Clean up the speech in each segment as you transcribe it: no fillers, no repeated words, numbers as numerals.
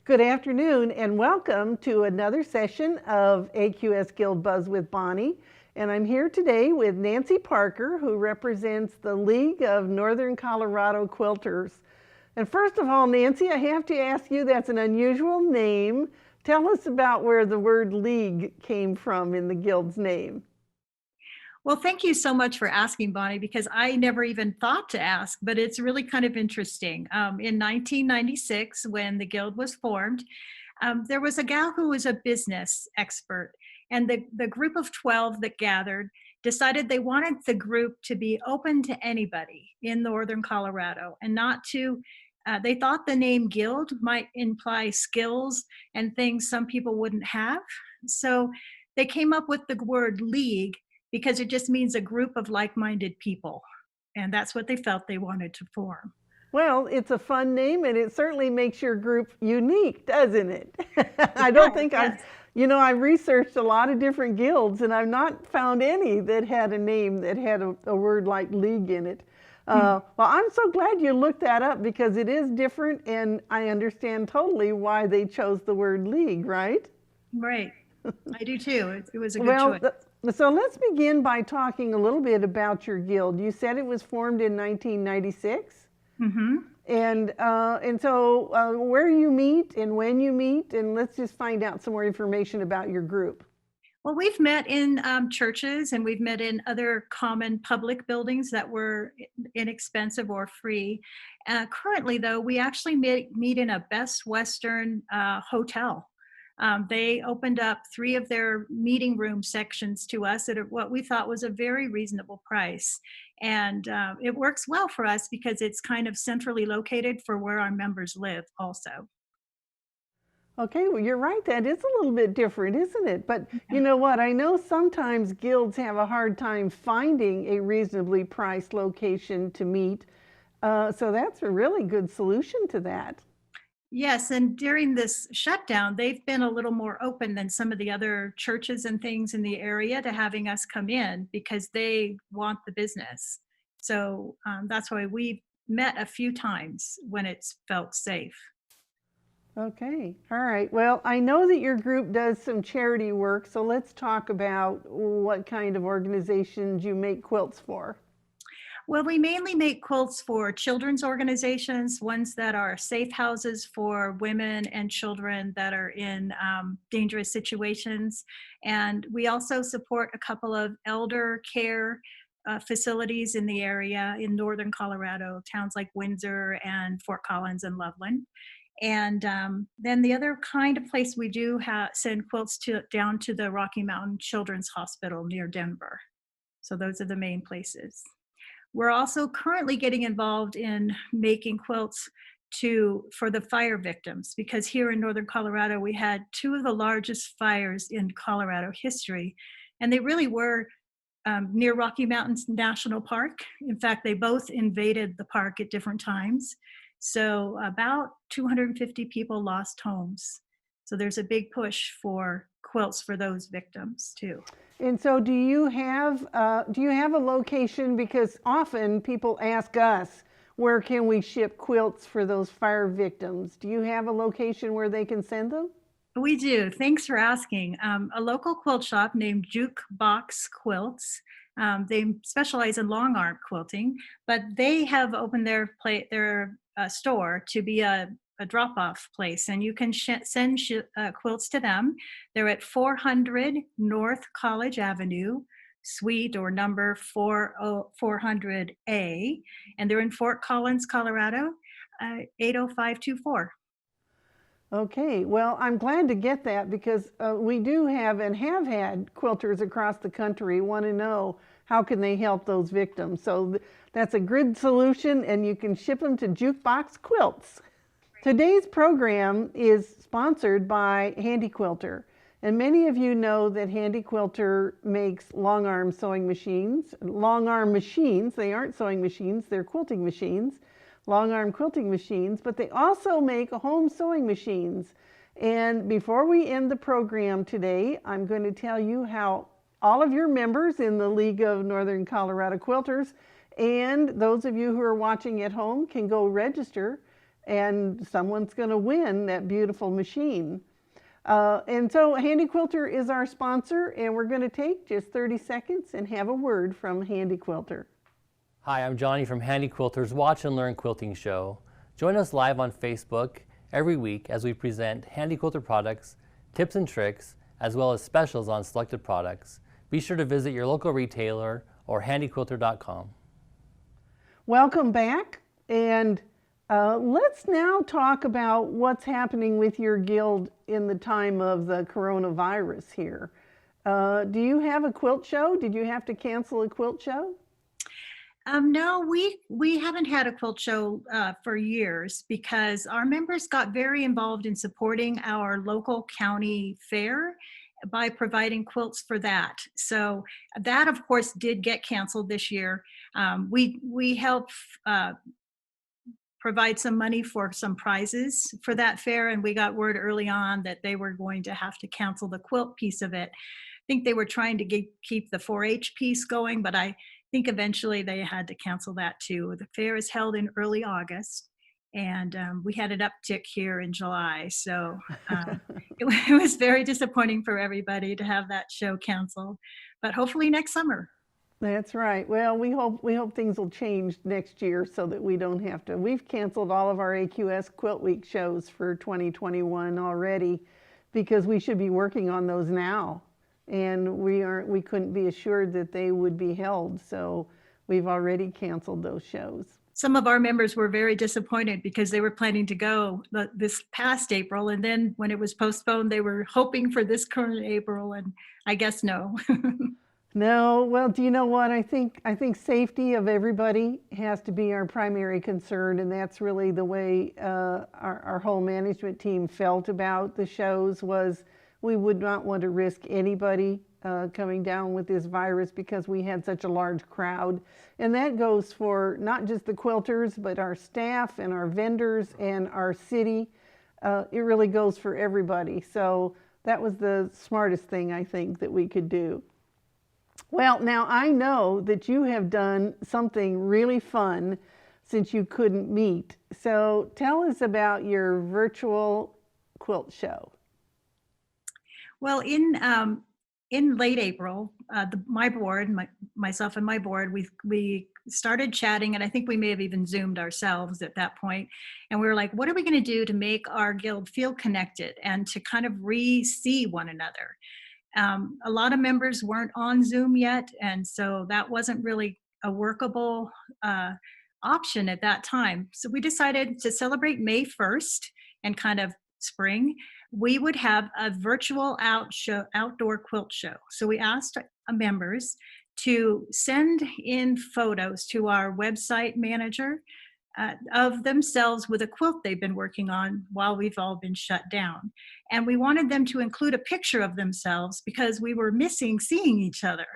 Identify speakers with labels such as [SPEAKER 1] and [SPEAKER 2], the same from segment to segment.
[SPEAKER 1] Good afternoon and welcome to another session of AQS Guild Buzz with Bonnie. And I'm here today with Nancy Parker, who represents the League of Northern Colorado Quilters. And first of all, Nancy, I have to ask you, that's an unusual name. Tell us about where the word league came from in the Guild's name.
[SPEAKER 2] Well, thank you so much for asking, Bonnie, because I never even thought to ask, but it's really kind of interesting. In 1996, when the Guild was formed, there was a gal who was a business expert, and the group of 12 that gathered decided they wanted the group to be open to anybody in Northern Colorado and not to. They thought the name Guild might imply skills and things some people wouldn't have. So they came up with the word league because it just means a group of like-minded people. And that's what they felt they wanted to form.
[SPEAKER 1] Well, it's a fun name and it certainly makes your group unique, doesn't it? I don't think
[SPEAKER 2] Yes.
[SPEAKER 1] I've researched a lot of different guilds and I've not found any that had a name that had a word like league in it. Well, I'm so glad you looked that up because it is different and I understand totally why they chose the word league, right?
[SPEAKER 2] Right. I do too. It was a good choice.
[SPEAKER 1] So let's begin by talking a little bit about your guild. You said it was formed in 1996.
[SPEAKER 2] Mm-hmm.
[SPEAKER 1] And so where you meet and when you meet, and let's just find out some more information about your group.
[SPEAKER 2] Well, we've met in churches and we've met in other common public buildings that were inexpensive or free. Currently, though, we actually meet in a Best Western hotel. They opened up 3 of their meeting room sections to us at what we thought was a very reasonable price. And it works well for us because it's kind of centrally located for where our members live also.
[SPEAKER 1] Okay, well, you're right. That is a little bit different, isn't it? But you know what? I know sometimes guilds have a hard time finding a reasonably priced location to meet. So that's a really good solution to that.
[SPEAKER 2] Yes, and during this shutdown, they've been a little more open than some of the other churches and things in the area to having us come in because they want the business. So that's why we've met a few times when it's felt safe.
[SPEAKER 1] Okay, all right. Well, I know that your group does some charity work, so let's talk about what kind of organizations you make quilts for.
[SPEAKER 2] Well, we mainly make quilts for children's organizations, ones that are safe houses for women and children that are in dangerous situations. And we also support a couple of elder care facilities in the area in northern Colorado, towns like Windsor and Fort Collins and Loveland. And then the other kind of place we do send quilts down to the Rocky Mountain Children's Hospital near Denver. So those are the main places. We're also currently getting involved in making quilts for the fire victims because here in northern Colorado we had 2 of the largest fires in Colorado history, and they really were near Rocky Mountain National Park. In fact, they both invaded the park at different times. So about 250 people lost homes. So there's a big push for quilts for those victims too.
[SPEAKER 1] And so do you have a location, because often people ask us, where can we ship quilts for those fire victims? Do you have a location where they can send them?
[SPEAKER 2] We do. Thanks for asking. A local quilt shop named Jukebox Quilts. They specialize in long arm quilting, but they have opened their store to be a drop-off place, and you can send quilts to them. They're at 400 North College Avenue, suite or number 400A, and they're in Fort Collins, Colorado, 80524.
[SPEAKER 1] Okay, well, I'm glad to get that because we do have and have had quilters across the country want to know how can they help those victims. So that's a good solution, and you can ship them to Jukebox Quilts. Today's program is sponsored by Handy Quilter, and many of you know that Handy Quilter makes long arm sewing machines. Long arm machines, they aren't sewing machines, they're quilting machines. Long arm quilting machines, but they also make home sewing machines. And before we end the program today, I'm going to tell you how all of your members in the League of Northern Colorado Quilters and those of you who are watching at home can go register and someone's going to win that beautiful machine. And so Handy Quilter is our sponsor, and we're going to take just 30 seconds and have a word from Handy Quilter.
[SPEAKER 3] Hi, I'm Johnny from Handy Quilter's Watch and Learn Quilting Show. Join us live on Facebook every week as we present Handy Quilter products, tips and tricks, as well as specials on selected products. Be sure to visit your local retailer or handyquilter.com.
[SPEAKER 1] Welcome back, and let's now talk about what's happening with your guild in the time of the coronavirus here. Do you have a quilt show? Did you have to cancel a quilt show?
[SPEAKER 2] No, we haven't had a quilt show for years because our members got very involved in supporting our local county fair by providing quilts for that. So that, of course, did get canceled this year. We helped provide some money for some prizes for that fair, and we got word early on that they were going to have to cancel the quilt piece of it. I think they were trying to keep the 4-H piece going, but I think eventually they had to cancel that too. The fair is held in early August, and we had an uptick here in July. So it was very disappointing for everybody to have that show canceled, but hopefully next summer.
[SPEAKER 1] That's right. Well, we hope things will change next year so that we don't have to. We've canceled all of our AQS Quilt Week shows for 2021 already because we should be working on those now. And we couldn't be assured that they would be held, so we've already canceled those shows.
[SPEAKER 2] Some of our members were very disappointed because they were planning to go this past April, and then when it was postponed, they were hoping for this current April, and I guess no.
[SPEAKER 1] No, well, do you know what? I think safety of everybody has to be our primary concern, and that's really the way our whole management team felt about the shows. Was we would not want to risk anybody coming down with this virus because we had such a large crowd. And that goes for not just the quilters, but our staff and our vendors and our city. It really goes for everybody. So that was the smartest thing I think that we could do. Well, now I know that you have done something really fun since you couldn't meet. So tell us about your virtual quilt show.
[SPEAKER 2] Well, in late April, my board, myself and my board, we started chatting, and I think we may have even Zoomed ourselves at that point. And we were like, what are we going to do to make our guild feel connected and to kind of re-see one another? A lot of members weren't on Zoom yet, and so that wasn't really a workable option at that time. So we decided to celebrate May 1st and kind of spring. We would have a virtual outdoor quilt show. So we asked our members to send in photos to our website manager of themselves with a quilt they've been working on while we've all been shut down. And we wanted them to include a picture of themselves because we were missing seeing each other.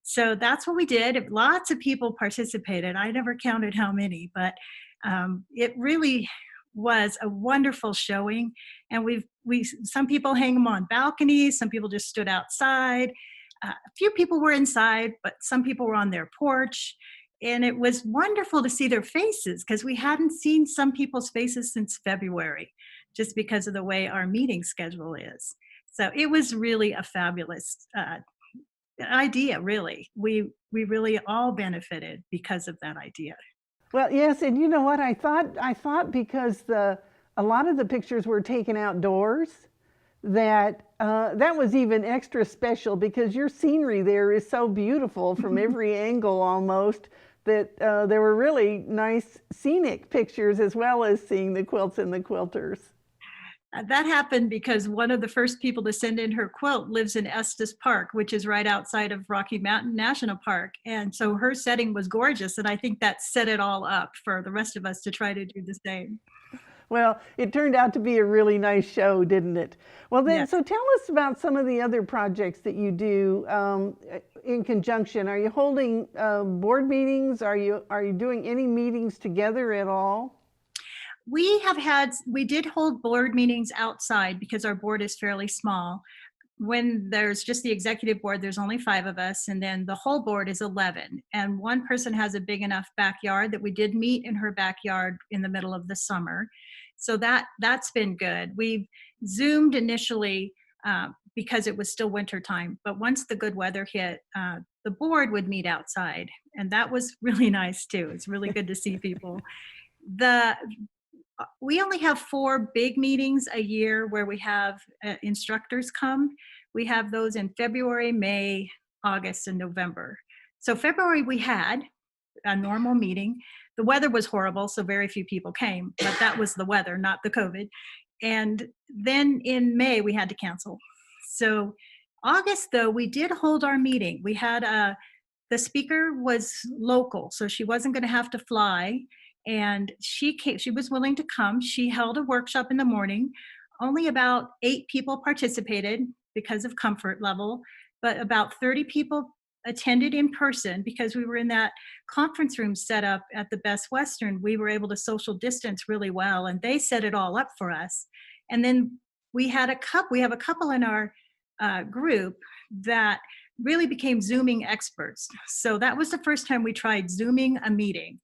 [SPEAKER 2] So that's what we did. Lots of people participated. I never counted how many, but it really was a wonderful showing. And some people hang them on balconies, some people just stood outside. A few people were inside, but some people were on their porch. And it was wonderful to see their faces because we hadn't seen some people's faces since February, just because of the way our meeting schedule is. So it was really a fabulous idea, really. We really all benefited because of that idea.
[SPEAKER 1] Well, yes, and you know what? I thought because a lot of the pictures were taken outdoors, that was even extra special because your scenery there is so beautiful from every angle almost that there were really nice scenic pictures as well as seeing the quilts and the quilters.
[SPEAKER 2] That happened because one of the first people to send in her quilt lives in Estes Park, which is right outside of Rocky Mountain National Park. And so her setting was gorgeous. And I think that set it all up for the rest of us to try to do the same.
[SPEAKER 1] Well, it turned out to be a really nice show, didn't it? Well, then,
[SPEAKER 2] Yes.
[SPEAKER 1] So tell us about some of the other projects that you do in conjunction. Are you holding board meetings? Are you doing any meetings together at all?
[SPEAKER 2] We did hold board meetings outside because our board is fairly small. when there's just the executive board, there's only 5 of us, and then the whole board is 11. And one person has a big enough backyard that we did meet in her backyard in the middle of the summer. So that's been good. We've Zoomed initially because it was still winter time, but once the good weather hit, the board would meet outside, and that was really nice too. It's really good to see people. We only have 4 big meetings a year where we have instructors come. We have those in February, May, August, and November. So February we had a normal meeting. The weather was horrible, so very few people came, but that was the weather, not the COVID. And then in May we had to cancel. So August, though, we did hold our meeting. We had the speaker was local, so she wasn't going to have to fly. And she was willing to come. She held a workshop in the morning. Only about 8 people participated because of comfort level, but about 30 people attended in person because we were in that conference room set up at the Best Western. We were able to social distance really well, and they set it all up for us. And then we have a couple in our group that really became Zooming experts. So that was the first time we tried Zooming a meeting.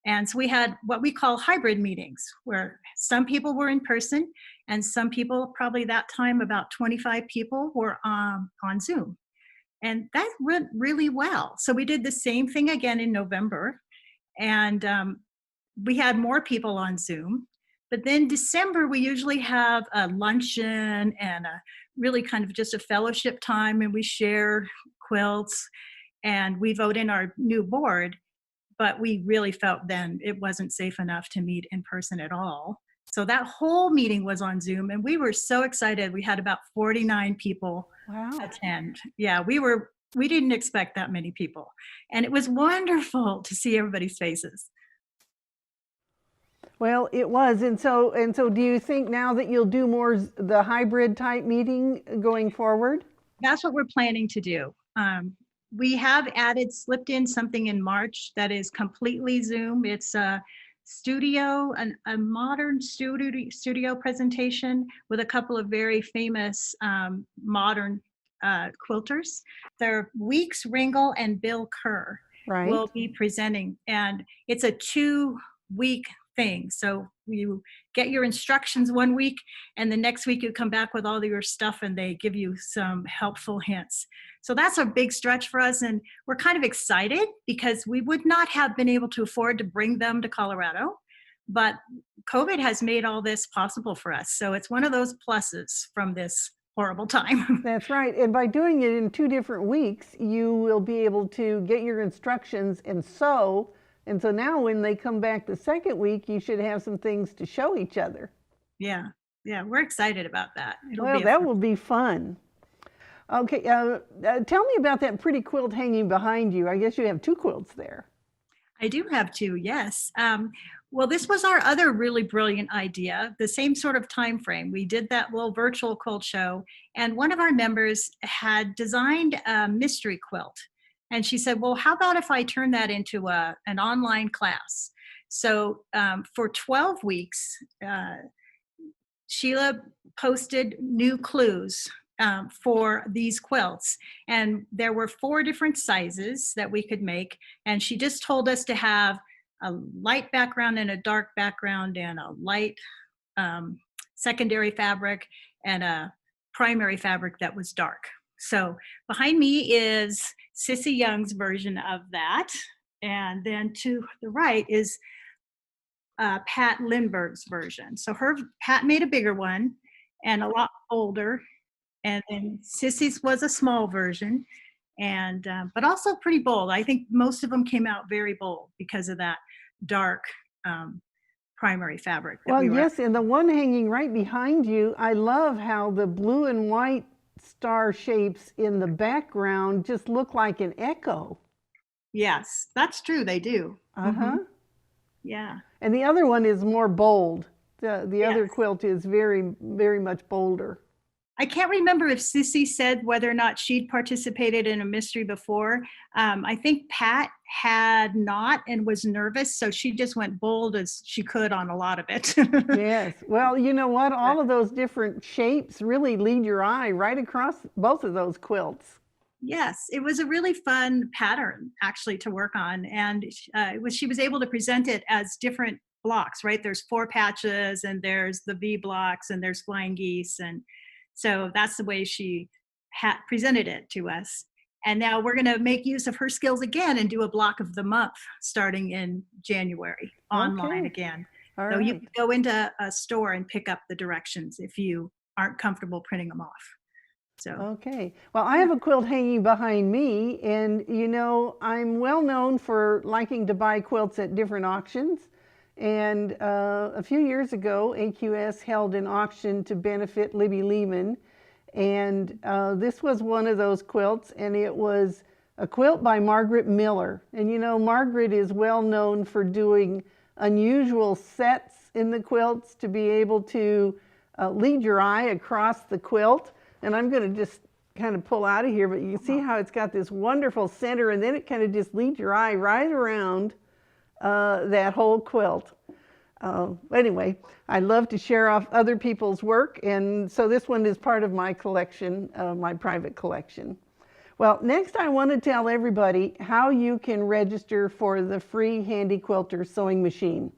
[SPEAKER 2] And so we had what we call hybrid meetings, where some people were in person and some people, probably that time about 25 people, were on Zoom. And that went really well. So we did the same thing again in November, and we had more people on Zoom. But then December, we usually have a luncheon and a really kind of just a fellowship time, and we share quilts and we vote in our new board. But we really felt then it wasn't safe enough to meet in person at all. So that whole meeting was on Zoom, and we were so excited. We had about 49 people attend. Yeah, we didn't expect that many people. And it was wonderful to see everybody's faces.
[SPEAKER 1] Well, it was. And so do you think now that you'll do more the hybrid type meeting going forward?
[SPEAKER 2] That's what we're planning to do. We have slipped in something in March that is completely Zoom. It's a modern studio presentation with a couple of very famous modern quilters. They're Weeks Ringel and Bill Kerr will be presenting, and it's a 2-week thing. So you get your instructions one week, and the next week you come back with all your stuff and they give you some helpful hints. So that's a big stretch for us, and we're kind of excited because we would not have been able to afford to bring them to Colorado, but COVID has made all this possible for us. So it's one of those pluses from this horrible time.
[SPEAKER 1] That's right. And by doing it in 2 different weeks, you will be able to get your instructions and sew. And so now when they come back the second week, you should have some things to show each other.
[SPEAKER 2] Yeah, we're excited about that.
[SPEAKER 1] That will be fun. Okay, tell me about that pretty quilt hanging behind you. I guess you have 2 quilts there.
[SPEAKER 2] I do have 2, yes. Well, this was our other really brilliant idea, the same sort of time frame. We did that little virtual quilt show, and one of our members had designed a mystery quilt. And she said, well, how about if I turn that into an online class? So for 12 weeks, Sheila posted new clues for these quilts. And there were 4 different sizes that we could make. And she just told us to have a light background and a dark background and a light secondary fabric and a primary fabric that was dark. So behind me is Sissy Young's version of that. And then to the right is Pat Lindbergh's version. So Pat made a bigger one and a lot older. And then Sissy's was a small version, and but also pretty bold. I think most of them came out very bold because of that dark primary fabric.
[SPEAKER 1] Yes, and the one hanging right behind you, I love how the blue and white star shapes in the background just look like an echo.
[SPEAKER 2] Yes, that's true. They do.
[SPEAKER 1] Mm-hmm.
[SPEAKER 2] Yeah.
[SPEAKER 1] And the other one is more bold. The other quilt is very, very much bolder.
[SPEAKER 2] I can't remember if Sissy said whether or not she'd participated in a mystery before. I think Pat had not and was nervous. So she just went bold as she could on a lot of it.
[SPEAKER 1] Yes. Well, you know what? All of those different shapes really lead your eye right across both of those quilts.
[SPEAKER 2] Yes, it was a really fun pattern actually to work on. And she was able to present it as different blocks, right? There's 4 patches and there's the V blocks and there's flying geese. And so that's the way she presented it to us. And now we're going to make use of her skills again and do a block of the month starting in January online
[SPEAKER 1] Okay.
[SPEAKER 2] again.
[SPEAKER 1] All
[SPEAKER 2] So you
[SPEAKER 1] right.
[SPEAKER 2] can go into a store and pick up the directions if you aren't comfortable printing them off. So
[SPEAKER 1] Okay. Well, I have a quilt hanging behind me, and you know, I'm well known for liking to buy quilts at different auctions. And a few years ago, AQS held an auction to benefit Libby Lehman. And this was one of those quilts, and it was a quilt by Margaret Miller. And you know, Margaret is well known for doing unusual sets in the quilts to be able to lead your eye across the quilt. And I'm going to just kind of pull out of here, but you can see how it's got this wonderful center, and then it kind of just leads your eye right around that whole quilt. Anyway, I love to share off other people's work, and so this one is part of my collection, my private collection. Well, next I want to tell everybody how you can register for the free Handy Quilter sewing machine.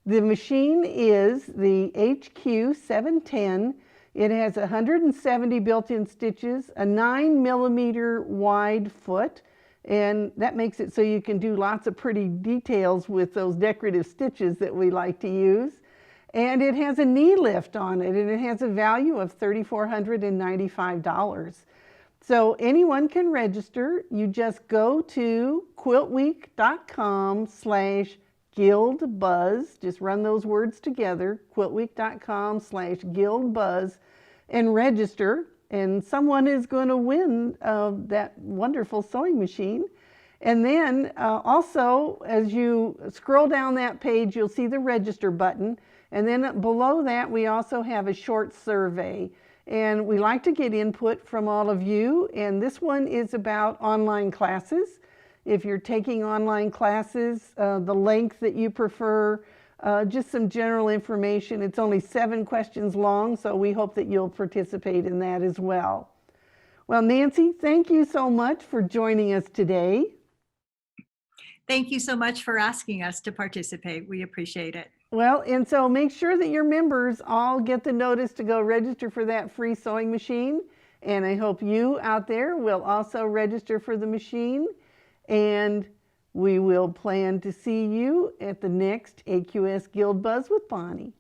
[SPEAKER 1] The machine is the HQ710. It has 170 built-in stitches, a 9mm wide foot, and that makes it so you can do lots of pretty details with those decorative stitches that we like to use. And it has a knee lift on it, and it has a value of $3,495. So anyone can register. You just go to quiltweek.com/guildbuzz. Just run those words together, quiltweek.com/guildbuzz, and register. And someone is going to win that wonderful sewing machine. And then also, as you scroll down that page, you'll see the register button. And then below that, we also have a short survey. And we like to get input from all of you. And this one is about online classes. If you're taking online classes, the length that you prefer, just some general information. It's only 7 questions long, so we hope that you'll participate in that as well. Well, Nancy, thank you so much for joining us today.
[SPEAKER 2] thank you so much for asking us to participate. We appreciate it.
[SPEAKER 1] Well, and so make sure that your members all get the notice to go register for that free sewing machine. And I hope you out there will also register for the machine. And we will plan to see you at the next AQS Guild Buzz with Bonnie.